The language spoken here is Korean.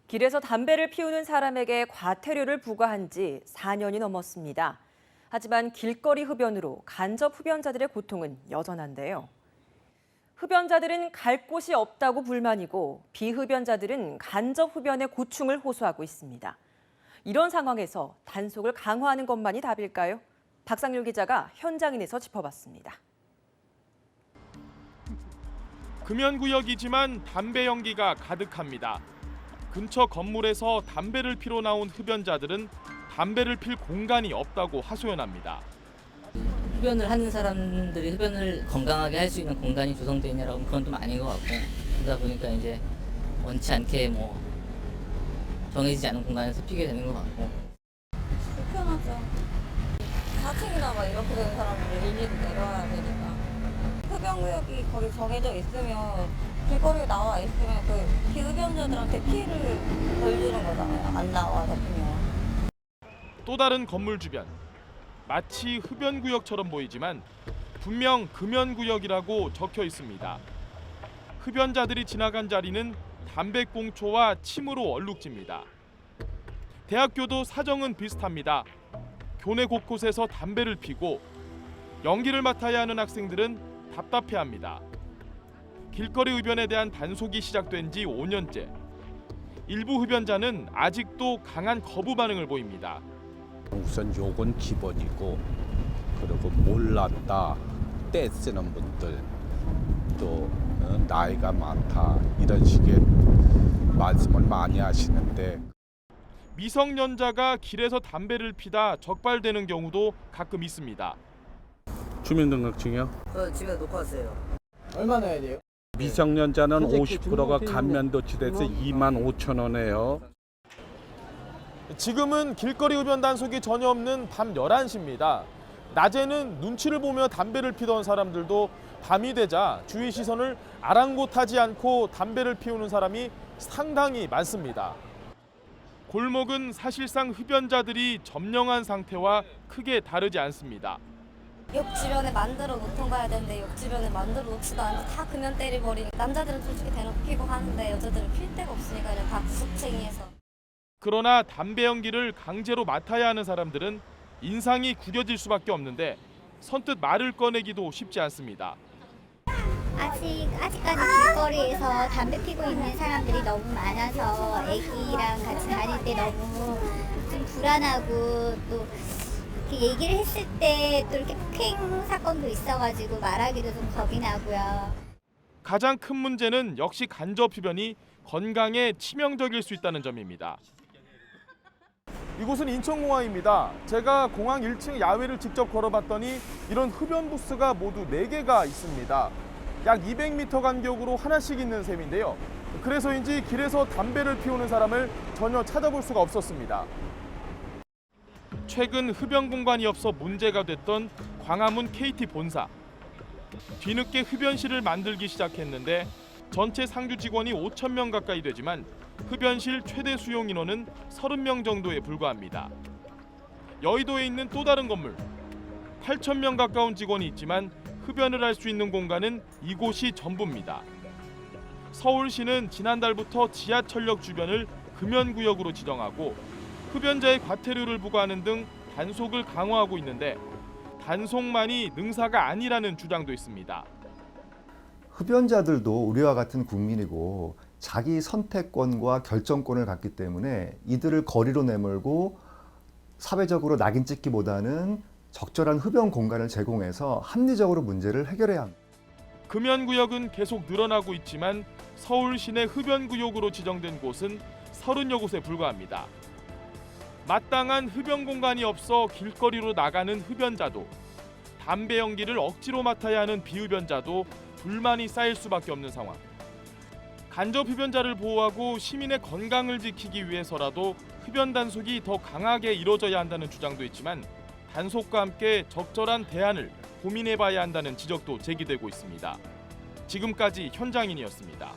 길에서 담배를 피우는 사람에게 과태료를 부과한 지 4년이 넘었습니다. 하지만 길거리 흡연으로 간접 흡연자들의 고통은 여전한데요. 흡연자들은 갈 곳이 없다고 불만이고 비흡연자들은 간접 흡연의 고충을 호소하고 있습니다. 이런 상황에서 단속을 강화하는 것만이 답일까요? 박상률 기자가 현장인에서 짚어봤습니다. 금연구역이지만 담배 연기가 가득합니다. 근처 건물에서 담배를 피러 나온 흡연자들은 담배를 필 공간이 없다고 하소연합니다. 흡연을 하는 사람들이 흡연을 건강하게 할 수 있는 공간이 조성되어 있냐라고 그건 좀 아닌 것 같고, 그러다 보니까 이제 원치 않게 정해지지 않은 공간에서 피게 되는 것 같고. 불편하죠. 4층이나 막 이렇게 되는 사람들을 일일이 내려와야 되니까. 흡연구역이 거기 정해져 있으면 길거리에 나와 있으면 그 비흡연자들한테 피해를 덜 주는 거잖아요. 안 나와서 피면. 또 다른 건물 주변. 마치 흡연구역처럼 보이지만 분명 금연구역이라고 적혀 있습니다. 흡연자들이 지나간 자리는 담배꽁초와 침으로 얼룩집니다. 대학교도 사정은 비슷합니다. 교내 곳곳에서 담배를 피고 연기를 맡아야 하는 학생들은 답답해합니다. 길거리 흡연에 대한 단속이 시작된 지 5년째. 일부 흡연자는 아직도 강한 거부 반응을 보입니다. 우선 욕은 기본이고, 그리고 몰랐다, 떼쓰는 분들, 또 나이가 많다 이런 식의 말씀을 많이 하시는데, 미성년자가 길에서 담배를 피다 적발되는 경우도 가끔 있습니다. 주민등록증이요? 저 집에 놓고 왔어요. 얼마나 해야 돼요? 미성년자는 현재 50%가 등록돼 감면도치돼서 있는 25,000원이에요. 지금은 길거리 흡연 단속이 전혀 없는 밤 11시입니다. 낮에는 눈치를 보며 담배를 피던 사람들도 밤이 되자 주위 시선을 아랑곳하지 않고 담배를 피우는 사람이 상당히 많습니다. 골목은 사실상 흡연자들이 점령한 상태와 크게 다르지 않습니다. 욕 주변에 만들어 놓던 가야 되는데 욕 주변에 만들어 놓지도 않고 다 금연 때려버리니까 남자들은 솔직히 대놓고 피고 하는데 여자들은 필 데가 없으니까 그냥 다 구석탱이에서. 그러나 담배 연기를 강제로 맡아야 하는 사람들은 인상이 구겨질 수밖에 없는데 선뜻 말을 꺼내기도 쉽지 않습니다. 아직까지 길거리에서 담배 피고 있는 사람들이 너무 많아서 애기랑 같이 다닐 때 너무 좀 불안하고, 또 이렇게 얘기를 했을 때 또 이렇게 폭행 사건도 있어가지고 말하기도 좀 겁이 나고요. 가장 큰 문제는 역시 간접 흡연이 건강에 치명적일 수 있다는 점입니다. 이곳은 인천공항입니다. 제가 공항 1층 야외를 직접 걸어봤더니 이런 흡연 부스가 모두 4개가 있습니다. 약 200m 간격으로 하나씩 있는 셈인데요. 그래서인지 길에서 담배를 피우는 사람을 전혀 찾아볼 수가 없었습니다. 최근 흡연 공간이 없어 문제가 됐던 광화문 KT 본사. 뒤늦게 흡연실을 만들기 시작했는데 전체 상주 직원이 5,000명 가까이 되지만 흡연실 최대 수용 인원은 30명 정도에 불과합니다. 여의도에 있는 또 다른 건물. 8,000명 가까운 직원이 있지만 흡연을 할 수 있는 공간은 이곳이 전부입니다. 서울시는 지난달부터 지하철역 주변을 금연구역으로 지정하고 흡연자의 과태료를 부과하는 등 단속을 강화하고 있는데 단속만이 능사가 아니라는 주장도 있습니다. 흡연자들도 우리와 같은 국민이고 자기 선택권과 결정권을 갖기 때문에 이들을 거리로 내몰고 사회적으로 낙인 찍기보다는 적절한 흡연 공간을 제공해서 합리적으로 문제를 해결해야 합니다. 금연구역은 계속 늘어나고 있지만 서울 시내 흡연구역으로 지정된 곳은 30여 곳에 불과합니다. 마땅한 흡연 공간이 없어 길거리로 나가는 흡연자도, 담배 연기를 억지로 맡아야 하는 비흡연자도 불만이 쌓일 수밖에 없는 상황. 간접 흡연자를 보호하고 시민의 건강을 지키기 위해서라도 흡연 단속이 더 강하게 이루어져야 한다는 주장도 있지만 단속과 함께 적절한 대안을 고민해봐야 한다는 지적도 제기되고 있습니다. 지금까지 현장인이었습니다.